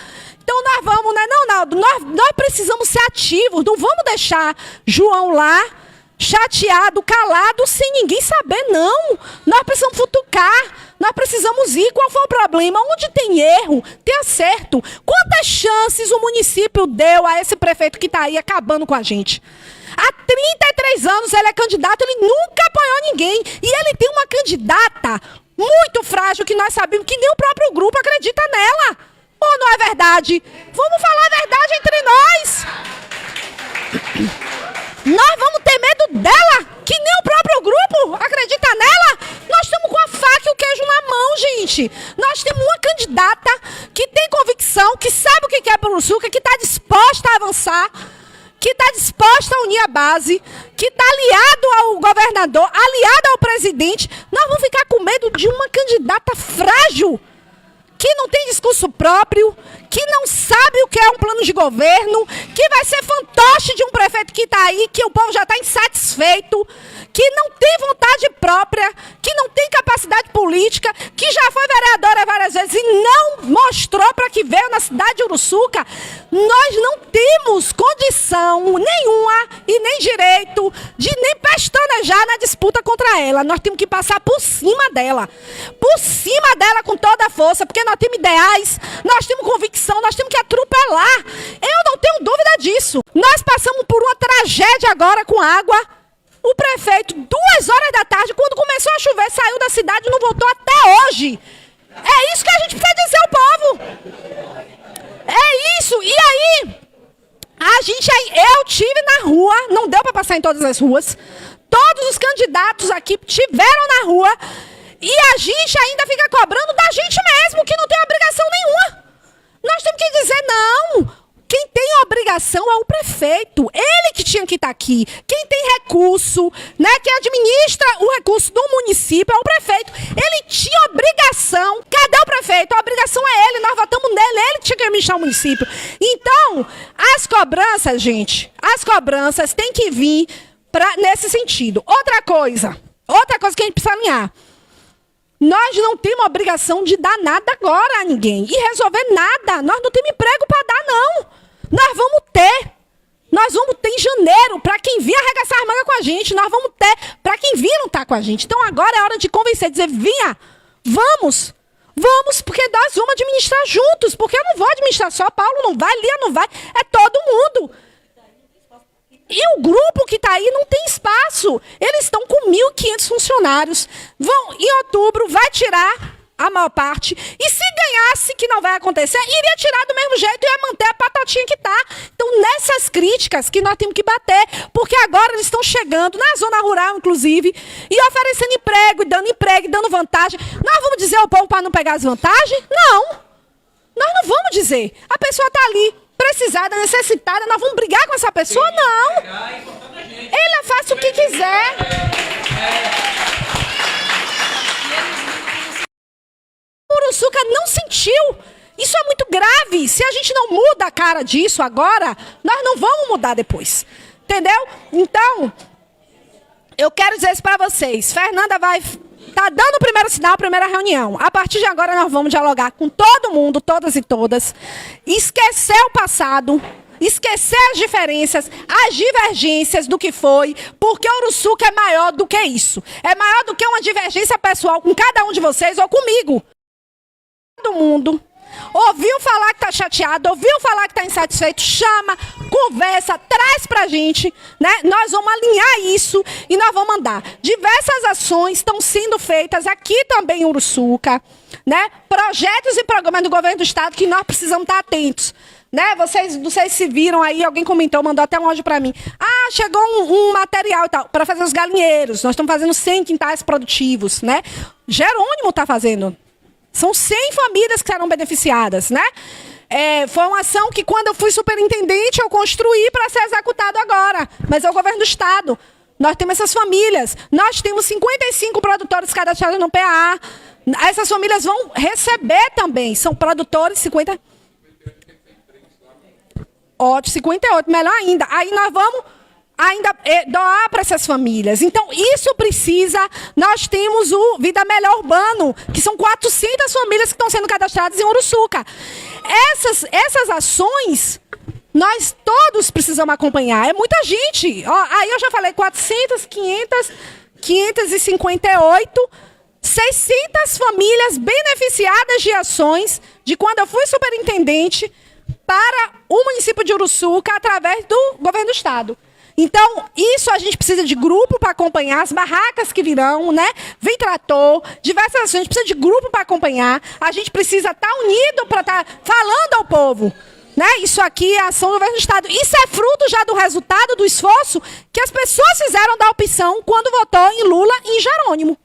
Então nós vamos, né? Não, Naldo, nós precisamos ser ativos. Não vamos deixar João lá chateado, calado, sem ninguém saber, não. Nós precisamos futucar, nós precisamos ir. Qual foi o problema? Onde tem erro, tem acerto. Quantas chances o município deu a esse prefeito que está aí acabando com a gente? Há 33 anos ele é candidato, ele nunca apoiou ninguém. E ele tem uma candidata muito frágil, que nós sabemos que nem o próprio grupo acredita nela. Ou não é verdade? Vamos falar a verdade entre nós. Nós vamos ter medo dela, que nem o próprio grupo acredita nela. Nós estamos com a faca e o queijo na mão, gente. Nós temos uma candidata que tem convicção, que sabe o que é Pão de Açúcar, que está disposta a avançar, que está disposta a unir a base, que está aliado ao governador, aliado ao presidente. Nós vamos ficar com medo de uma candidata frágil, que não tem discurso próprio, que não sabe o que é um plano de governo, que vai ser fantoche de um prefeito que está aí, que o povo já está insatisfeito, que não tem vontade própria, que não tem capacidade política, que já foi vereadora várias vezes e não mostrou para que veio na cidade de Uruçuca. Nós não temos condição nenhuma e nem direito de nem pestanejar na disputa contra ela. Nós temos que passar por cima dela com toda a força, porque nós temos ideais, nós temos convicção, nós temos que atropelar. Eu não tenho dúvida disso. Nós passamos por uma tragédia agora com água. O prefeito, 2h da tarde, quando começou a chover, saiu da cidade e não voltou até hoje. É isso que a gente precisa dizer ao povo. É isso. E aí, eu tive na rua, não deu para passar em todas as ruas. Todos os candidatos aqui tiveram na rua. E a gente ainda fica cobrando da gente mesmo, que não tem obrigação nenhuma. Nós temos que dizer, não. Quem tem obrigação é o prefeito. Ele que tinha que estar aqui. Quem tem recurso, né, quem administra o recurso do município é o prefeito. Ele tinha obrigação. Cadê o prefeito? A obrigação é ele. Nós votamos nele. Ele tinha que administrar o município. Então, as cobranças, gente, têm que vir nesse sentido. Outra coisa que a gente precisa alinhar. Nós não temos obrigação de dar nada agora a ninguém e resolver nada. Nós não temos emprego para dar, não. Nós vamos ter. Nós vamos ter em janeiro para quem vir arregaçar a manga com a gente. Nós vamos ter para quem vir não tá com a gente. Então agora é hora de convencer, dizer, vinha, vamos. Vamos, porque nós vamos administrar juntos. Porque eu não vou administrar só, Paulo não vai, Lia não vai. É todo mundo. E o grupo que está aí não tem espaço. Eles estão com 1.500 funcionários. Vão, em outubro, vai tirar a maior parte. E se ganhasse, que não vai acontecer, iria tirar do mesmo jeito e ia manter a patatinha que está. Então, nessas críticas que nós temos que bater, porque agora eles estão chegando na zona rural, inclusive, e oferecendo emprego, e dando vantagem. Nós vamos dizer ao povo para não pegar as vantagens? Não. Nós não vamos dizer. A pessoa está ali, precisada, necessitada, nós vamos brigar com essa pessoa? Não. Ela faça o que quiser. Uruçuca não sentiu. Isso é muito grave. Se a gente não muda a cara disso agora, nós não vamos mudar depois. Entendeu? Então, eu quero dizer isso para vocês. Fernanda vai... Tá dando o primeiro sinal, a primeira reunião. A partir de agora nós vamos dialogar com todo mundo, todas e todas. Esquecer o passado, esquecer as diferenças, as divergências do que foi, porque o Uruçuca é maior do que isso. É maior do que uma divergência pessoal com cada um de vocês ou comigo. Todo mundo ouviu falar que está chateado, ouviu falar que está insatisfeito, chama, conversa, traz para a gente, né? Nós vamos alinhar isso e nós vamos mandar. Diversas ações estão sendo feitas aqui também em Uruçuca, né? Projetos e programas do governo do estado que nós precisamos estar atentos. Né? Vocês, não sei se viram aí, alguém comentou, mandou até um áudio para mim. Ah, chegou um material e tal, para fazer os galinheiros. Nós estamos fazendo 100 quintais produtivos, né? Jerônimo está fazendo. São 100 famílias que serão beneficiadas, né? Foi uma ação que, quando eu fui superintendente, eu construí para ser executado agora. Mas é o governo do estado. Nós temos essas famílias. Nós temos 55 produtores cadastrados no PA. Essas famílias vão receber também. São produtores, 50... Ótimo, 58, melhor ainda. Aí nós vamos ainda doar para essas famílias. Então, isso precisa... Nós temos o Vida Melhor Urbano, que são 400 famílias que estão sendo cadastradas em Uruçuca. Essas ações, nós todos precisamos acompanhar. É muita gente. Ó, aí eu já falei 400, 500, 558, 600 famílias beneficiadas de ações de quando eu fui superintendente para o município de Uruçuca através do governo do estado. Então, isso a gente precisa de grupo para acompanhar, as barracas que virão, né? Vem trator, diversas ações, a gente precisa de grupo para acompanhar, a gente precisa estar unido para estar falando ao povo, né? Isso aqui é a ação do governo do estado. Isso é fruto já do resultado, do esforço que as pessoas fizeram da opção quando votou em Lula e em Jerônimo.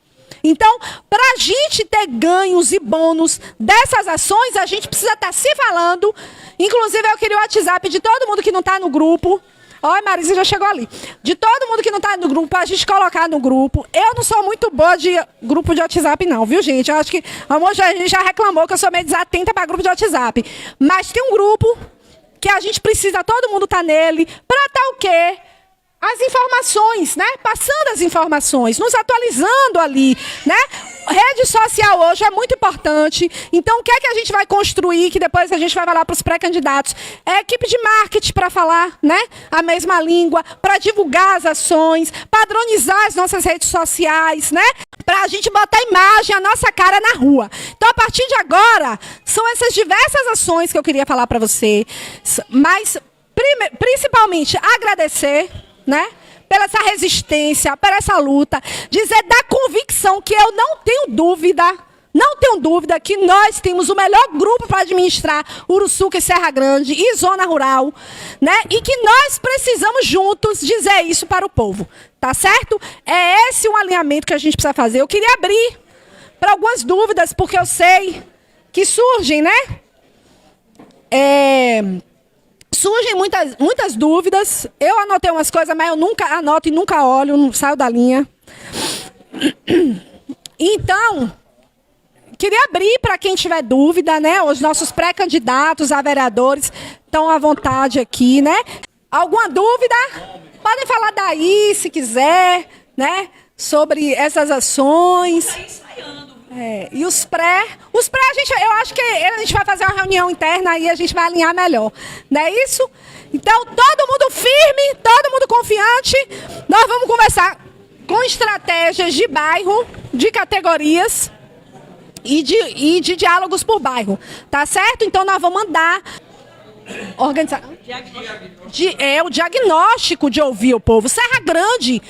Então, para a gente ter ganhos e bônus dessas ações, a gente precisa estar se falando. Inclusive, eu queria o WhatsApp de todo mundo que não está no grupo. Olha, Marisa já chegou ali. De todo mundo que não está no grupo, para a gente colocar no grupo. Eu não sou muito boa de grupo de WhatsApp, não, viu, gente? Eu acho que a gente já reclamou que eu sou meio desatenta para grupo de WhatsApp. Mas tem um grupo que a gente precisa, todo mundo tá nele, para estar o quê? As informações, né? Passando as informações, nos atualizando ali, né? Rede social hoje é muito importante. Então, o que é que a gente vai construir, que depois a gente vai falar para os pré-candidatos? É equipe de marketing para falar, né? A mesma língua, para divulgar as ações, padronizar as nossas redes sociais, né? Para a gente botar a imagem, a nossa cara na rua. Então, a partir de agora, são essas diversas ações que eu queria falar para você. Mas, principalmente, agradecer, né? Pela essa resistência, pela essa luta, dizer da convicção que eu não tenho dúvida que nós temos o melhor grupo para administrar Uruçuca e Serra Grande e zona rural, né? E que nós precisamos juntos dizer isso para o povo, tá certo? É esse o alinhamento que a gente precisa fazer. Eu queria abrir para algumas dúvidas, porque eu sei que surgem, né? Surgem muitas dúvidas. Eu anotei umas coisas, mas eu nunca anoto e nunca olho, não saio da linha. Então, queria abrir para quem tiver dúvida, né? Os nossos pré-candidatos a vereadores estão à vontade aqui, né? Alguma dúvida? Podem falar daí, se quiser, né? Sobre essas ações. Tá ensaiando, E os pré, eu acho que a gente vai fazer uma reunião interna e a gente vai alinhar melhor. Não é isso? Então, todo mundo firme, todo mundo confiante. Nós vamos conversar com estratégias de bairro, de categorias e de diálogos por bairro. Tá certo? Então, nós vamos mandar... organizar o diagnóstico de ouvir o povo. Serra Grande,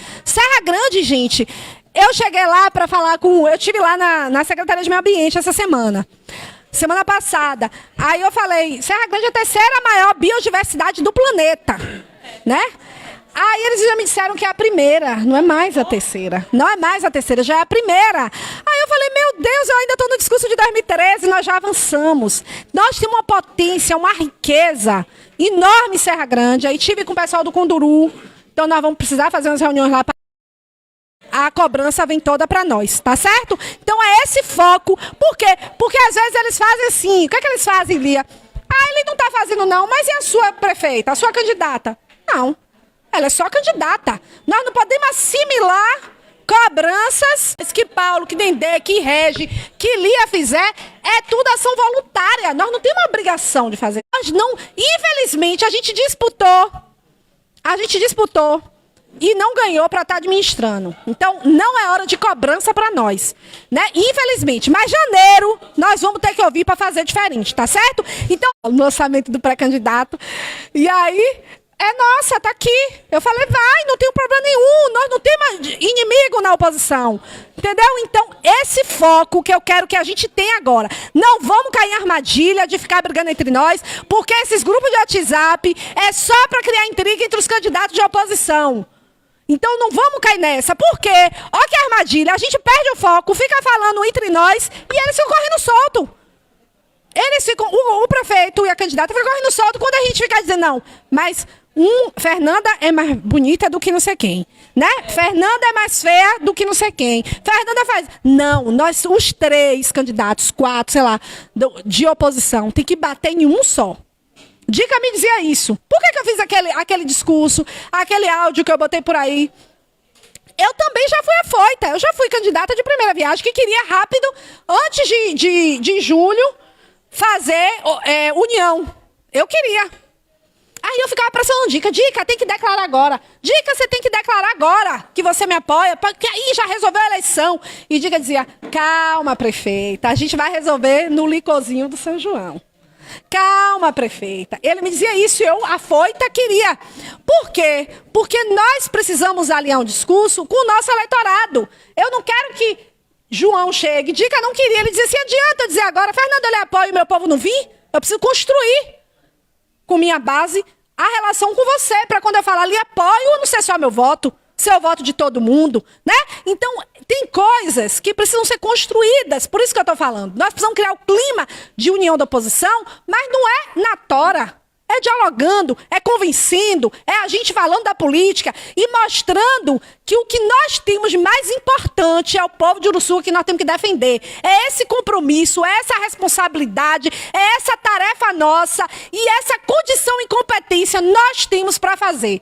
gente. Eu cheguei lá para falar com... Eu estive lá na Secretaria de Meio Ambiente essa semana passada. Aí eu falei, Serra Grande é a terceira maior biodiversidade do planeta, né? Aí eles já me disseram que é a primeira, não é mais a terceira. Não é mais a terceira, já é a primeira. Aí eu falei, meu Deus, eu ainda estou no discurso de 2013, nós já avançamos. Nós temos uma potência, uma riqueza enorme em Serra Grande. Aí tive com o pessoal do Conduru, então nós vamos precisar fazer umas reuniões lá. A cobrança vem toda para nós, tá certo? Então é esse foco. Por quê? Porque às vezes eles fazem assim. O que é que eles fazem, Lia? Ele não está fazendo não, mas e a sua prefeita, a sua candidata? Não. Ela é só candidata. Nós não podemos assimilar cobranças que Paulo, que Dendê, que Regi, que Lia fizer. É tudo ação voluntária. Nós não temos uma obrigação de fazer. Nós não, infelizmente, a gente disputou e não ganhou para estar administrando. Então, não é hora de cobrança para nós, né? Infelizmente. Mas janeiro, nós vamos ter que ouvir para fazer diferente, tá certo? Então, o lançamento do pré-candidato. E aí... nossa, tá aqui. Eu falei, vai, não tem problema nenhum. Nós não temos inimigo na oposição. Entendeu? Então, esse foco que eu quero que a gente tenha agora. Não vamos cair em armadilha de ficar brigando entre nós, porque esses grupos de WhatsApp é só para criar intriga entre os candidatos de oposição. Então, não vamos cair nessa. Por quê? Olha que armadilha. A gente perde o foco, fica falando entre nós e eles ficam correndo solto. Eles ficam, o prefeito e a candidata ficam correndo solto quando a gente fica dizendo, não, mas... Fernanda é mais bonita do que não sei quem, né? Fernanda é mais feia do que não sei quem. Fernanda faz... Não, nós, os 3 candidatos, 4, sei lá, de oposição, tem que bater em um só. Dica me dizia isso. Por que eu fiz aquele discurso, aquele áudio que eu botei por aí? Eu também já fui afoita. Eu já fui candidata de primeira viagem que queria rápido, antes de julho, fazer união. Eu queria. Aí eu ficava pressionando Dica, tem que declarar agora. Dica, você tem que declarar agora que você me apoia, porque aí já resolveu a eleição. E Dica dizia, calma, prefeita, a gente vai resolver no licorzinho do São João. Calma, prefeita. Ele me dizia isso e eu, afoita, queria. Por quê? Porque nós precisamos alinhar um discurso com o nosso eleitorado. Eu não quero que João chegue. Dica não queria. Ele dizia assim, adianta eu dizer agora, Fernando, eu lhe apoio e meu povo não vir? Eu preciso construir com minha base a relação com você, para quando eu falar lhe apoio, não ser só meu voto, ser o voto de todo mundo, né? Então, tem coisas que precisam ser construídas, por isso que eu estou falando. Nós precisamos criar o clima de união da oposição, mas não é na tora. É dialogando, é convencendo, é a gente falando da política e mostrando que o que nós temos de mais importante é o povo de Uruçuca que nós temos que defender. É esse compromisso, é essa responsabilidade, é essa tarefa nossa e essa condição e competência nós temos para fazer.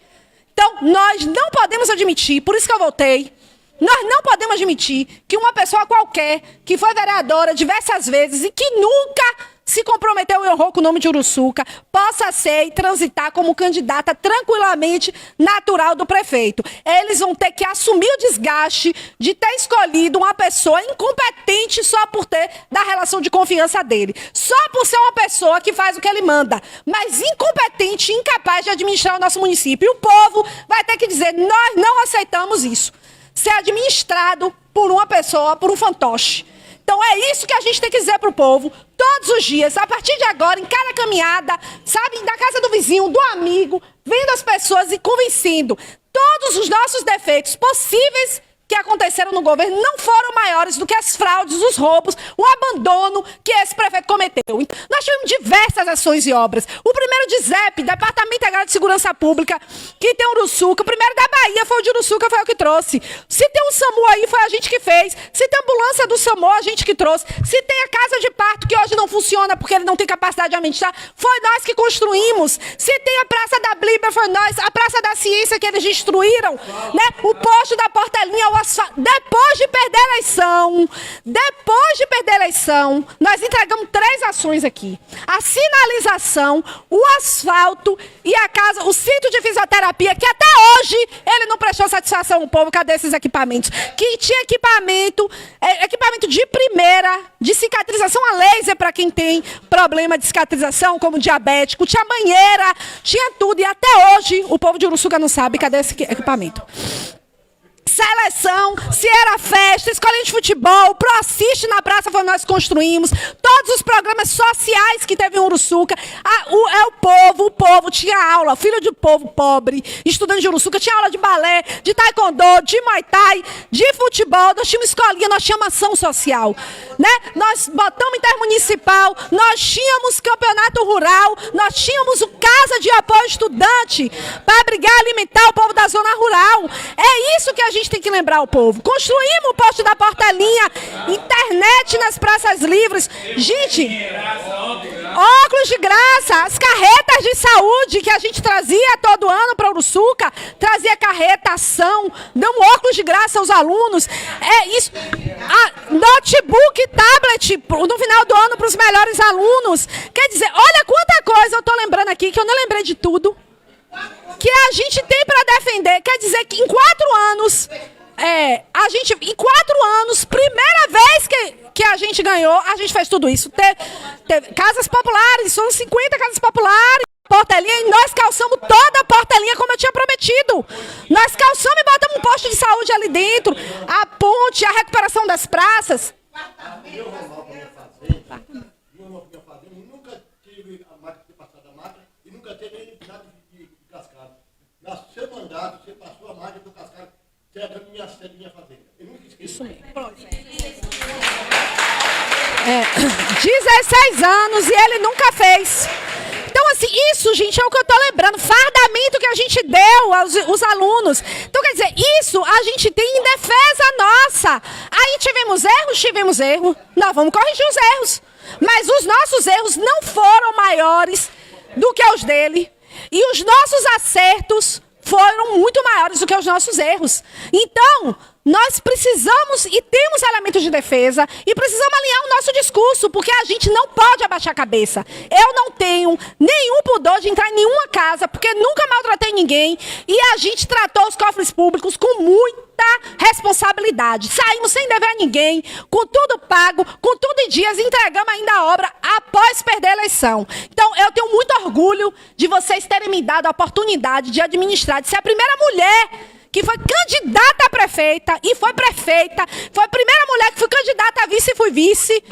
Então, nós não podemos admitir, por isso que eu voltei, nós não podemos admitir que uma pessoa qualquer, que foi vereadora diversas vezes e que nunca se comprometeu e honrou com o nome de Uruçuca, possa ser e transitar como candidata tranquilamente natural do prefeito. Eles vão ter que assumir o desgaste de ter escolhido uma pessoa incompetente só por ter da relação de confiança dele. Só por ser uma pessoa que faz o que ele manda, mas incompetente e incapaz de administrar o nosso município. E o povo vai ter que dizer, nós não aceitamos isso. Ser administrado por uma pessoa, por um fantoche. Então é isso que a gente tem que dizer para o povo, todos os dias, a partir de agora, em cada caminhada, sabe, da casa do vizinho, do amigo, vendo as pessoas e convencendo. Todos os nossos defeitos possíveis que aconteceram no governo não foram maiores do que as fraudes, os roubos, o abandono que esse prefeito cometeu. Nós tivemos diversas ações e obras. O primeiro DISEP, Departamento Integrado de Segurança Pública, que tem Uruçuca. O primeiro da Bahia foi o de Uruçuca, foi eu que trouxe. Se tem um SAMU aí, foi a gente que fez. Se tem ambulância do SAMU, a gente que trouxe. Se tem a casa de parto, que hoje não funciona porque ele não tem capacidade de administrar, foi nós que construímos. Se tem a Praça da Bliber, foi nós. A Praça da Ciência, que eles destruíram, né? O posto da Portelinha, o asfalto. Depois de perder a eleição, nós entregamos 3 ações aqui. A sinalização, o asfalto e a casa, o centro de fisioterapia, que até hoje ele não prestou satisfação ao povo. Cadê esses equipamentos? Que tinha equipamento de primeira, de cicatrização a laser para quem tem problema de cicatrização, como diabético, tinha banheira, tinha tudo. E até hoje o povo de Uruçuca não sabe cadê esse equipamento. Seleção, se era festa, escolinha de futebol, Pro Assiste na praça foi nós construímos, todos os programas sociais que teve em Uruçuca, o povo tinha aula, filho de povo pobre, estudante de Uruçuca, tinha aula de balé, de taekwondo, de muay thai, de futebol, nós tínhamos escolinha, nós tínhamos ação social, né? Nós botamos intermunicipal, nós tínhamos campeonato rural, nós tínhamos o Casa de Apoio Estudante, para abrigar e alimentar o povo da zona rural. É isso que a gente tem que lembrar o povo. Construímos o posto da Portelinha, internet nas praças livres. Gente, óculos de graça, as carretas de saúde que a gente trazia todo ano para Uruçuca, trazia carreta, ação, damos óculos de graça aos alunos. É isso. Notebook, tablet, no final do ano para os melhores alunos. Quer dizer, olha quanta coisa eu estou lembrando aqui, que eu não lembrei de tudo, que a gente tem para defender. Quer dizer que em 4 anos, em 4 anos, primeira vez que a gente ganhou, a gente fez tudo isso. Teve casas populares, são 50 casas populares, Portelinha, e nós calçamos toda a Portelinha como eu tinha prometido. Nós calçamos e botamos um posto de saúde ali dentro, a ponte, a recuperação das praças. No seu mandato, você passou a margem do cascalho, entregando minha sede, minha fazenda. Eu nunca esqueço. Isso mesmo. 16 anos e ele nunca fez. Então, assim, isso, gente, é o que eu estou lembrando. Fardamento que a gente deu aos alunos. Então, quer dizer, isso a gente tem em defesa nossa. Aí tivemos erros. Nós vamos corrigir os erros. Mas os nossos erros não foram maiores do que os dele. E os nossos acertos foram muito maiores do que os nossos erros. Então, nós precisamos e temos elementos de defesa e precisamos alinhar o nosso discurso, porque a gente não pode abaixar a cabeça. Eu não tenho nenhum pudor de entrar em nenhuma casa, porque nunca maltratei ninguém e a gente tratou os cofres públicos com muita responsabilidade. Saímos sem dever a ninguém, com tudo pago, com tudo em dias, entregamos ainda a obra após perder a eleição. Então, eu tenho muito orgulho de vocês terem me dado a oportunidade de administrar, de ser a primeira mulher que foi candidata a prefeita e foi prefeita, foi a primeira mulher que foi candidata a vice e fui vice,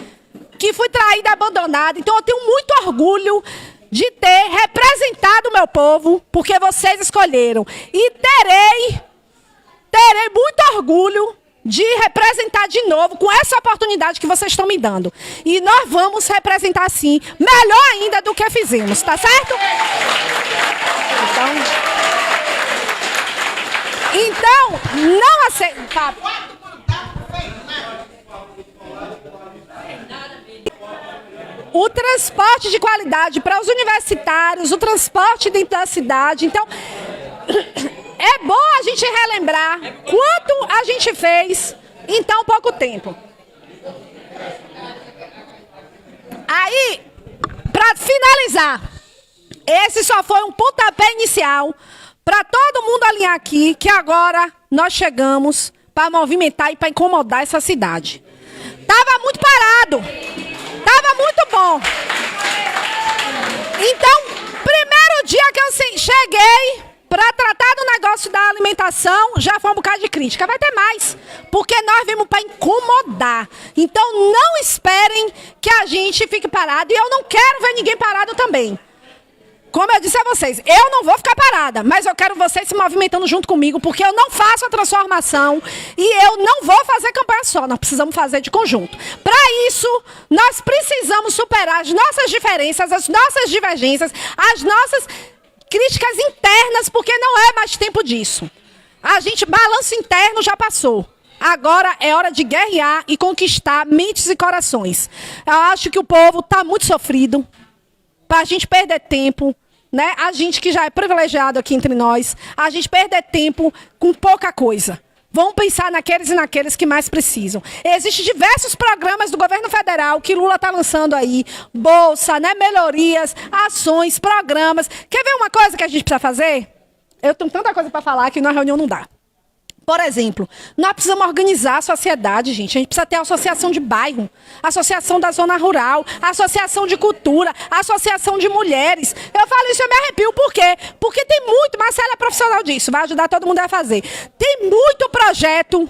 que fui traída, abandonada. Então eu tenho muito orgulho de ter representado o meu povo, porque vocês escolheram. E terei muito orgulho de representar de novo com essa oportunidade que vocês estão me dando. E nós vamos representar sim, melhor ainda do que fizemos, tá certo? Então, não aceito. O transporte de qualidade para os universitários, o transporte dentro da cidade. Então, é bom a gente relembrar quanto a gente fez em tão pouco tempo. Aí, para finalizar, esse só foi um pontapé inicial para todo mundo alinhar aqui, que agora nós chegamos para movimentar e para incomodar essa cidade. Tava muito parado. Tava muito bom. Então, primeiro dia que eu cheguei para tratar do negócio da alimentação, já foi um bocado de crítica. Vai ter mais, porque nós vimos para incomodar. Então, não esperem que a gente fique parado. E eu não quero ver ninguém parado também. Como eu disse a vocês, eu não vou ficar parada, mas eu quero vocês se movimentando junto comigo, porque eu não faço a transformação e eu não vou fazer campanha só, nós precisamos fazer de conjunto. Para isso, nós precisamos superar as nossas diferenças, as nossas divergências, as nossas críticas internas, porque não é mais tempo disso. A gente, balanço interno já passou. Agora é hora de guerrear e conquistar mentes e corações. Eu acho que o povo está muito sofrido, para a gente perder tempo, né? A gente que já é privilegiado aqui entre nós, a gente perder tempo com pouca coisa. Vamos pensar naqueles e naqueles que mais precisam. Existem diversos programas do governo federal que Lula está lançando aí. Bolsa, né? Melhorias, ações, programas. Quer ver uma coisa que a gente precisa fazer? Eu tenho tanta coisa para falar que na reunião não dá. Por exemplo, nós precisamos organizar a sociedade, gente. A gente precisa ter associação de bairro, associação da zona rural, associação de cultura, associação de mulheres. Eu falo isso e eu me arrepio. Por quê? Porque tem muito, Marcela é profissional disso, vai ajudar todo mundo a fazer. Tem muito projeto,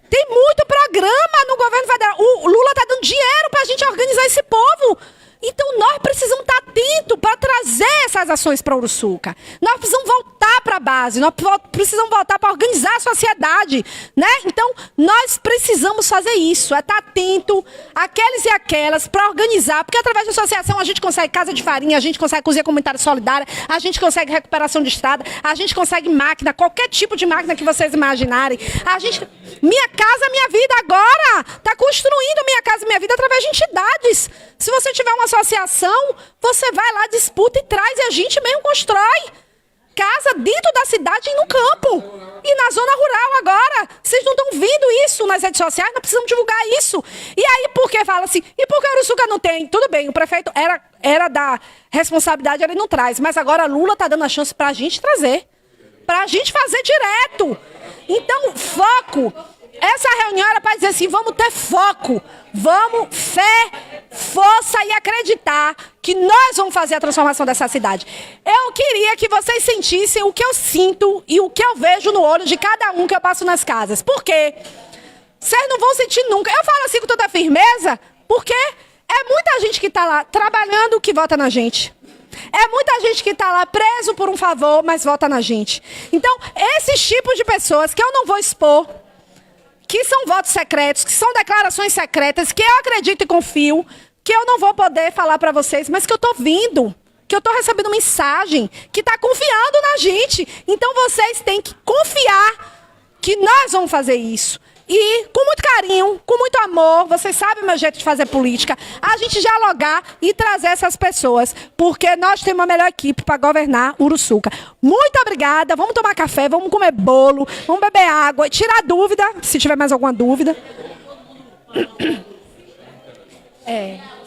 tem muito programa no governo federal. O Lula está dando dinheiro para a gente organizar esse povo. Então, nós precisamos estar atentos para trazer essas ações para Uruçuca. Nós precisamos voltar para a base, nós precisamos voltar para organizar a sociedade, né? Então, nós precisamos fazer isso, é estar atento àqueles e aquelas para organizar, porque através da associação a gente consegue casa de farinha, a gente consegue cozinha comunitária solidária, a gente consegue recuperação de estrada, a gente consegue máquina, qualquer tipo de máquina que vocês imaginarem. A gente, Minha Casa Minha Vida agora está construindo Minha Casa Minha Vida através de entidades. Se você tiver uma associação, você vai lá, disputa e traz, e a gente mesmo constrói casa dentro da cidade e no campo. E na zona rural agora. Vocês não estão vendo isso nas redes sociais? Nós precisamos divulgar isso. E aí, por que fala assim? E por que Uruçuca não tem? Tudo bem, o prefeito era da responsabilidade, ele não traz. Mas agora Lula está dando a chance para a gente trazer. Para a gente fazer direto. Então, foco. Essa reunião era para dizer assim, vamos ter foco. Vamos, fé, força e acreditar que nós vamos fazer a transformação dessa cidade. Eu queria que vocês sentissem o que eu sinto e o que eu vejo no olho de cada um que eu passo nas casas. Por quê? Vocês não vão sentir nunca. Eu falo assim com toda firmeza, porque é muita gente que está lá trabalhando que vota na gente. É muita gente que está lá preso por um favor, mas vota na gente. Então, esses tipos de pessoas que eu não vou expor, que são votos secretos, que são declarações secretas, que eu acredito e confio, que eu não vou poder falar para vocês, mas que eu estou vindo, que eu estou recebendo mensagem, que está confiando na gente. Então vocês têm que confiar que nós vamos fazer isso. E com muito carinho, com muito amor, vocês sabem o meu jeito de fazer política, a gente dialogar e trazer essas pessoas, porque nós temos a melhor equipe para governar Uruçuca. Muito obrigada, vamos tomar café, vamos comer bolo, vamos beber água, tirar dúvida, se tiver mais alguma dúvida.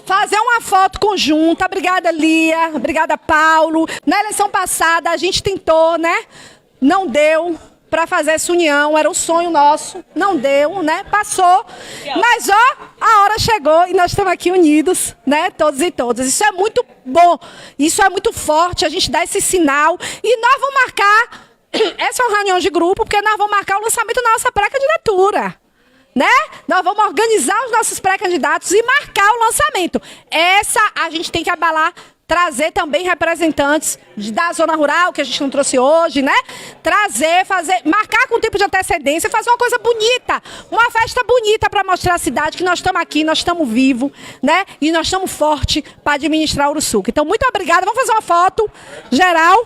Fazer uma foto conjunta. Obrigada, Lia, obrigada, Paulo. Na eleição passada a gente tentou, né? Não deu para fazer essa união, era um sonho nosso, não deu, né? Passou, mas ó, a hora chegou e nós estamos aqui unidos, né? Todos e todas. Isso é muito bom, isso é muito forte, a gente dá esse sinal e nós vamos marcar, essa é uma reunião de grupo, porque nós vamos marcar o lançamento da nossa pré-candidatura, né? Nós vamos organizar os nossos pré-candidatos e marcar o lançamento. Essa a gente tem que abalar, trazer também representantes da zona rural, que a gente não trouxe hoje, né? Trazer, fazer, marcar com tempo de antecedência, fazer uma coisa bonita, uma festa bonita para mostrar à cidade que nós estamos aqui, nós estamos vivos, né? E nós estamos fortes para administrar Uruçuca. Então, muito obrigada. Vamos fazer uma foto geral.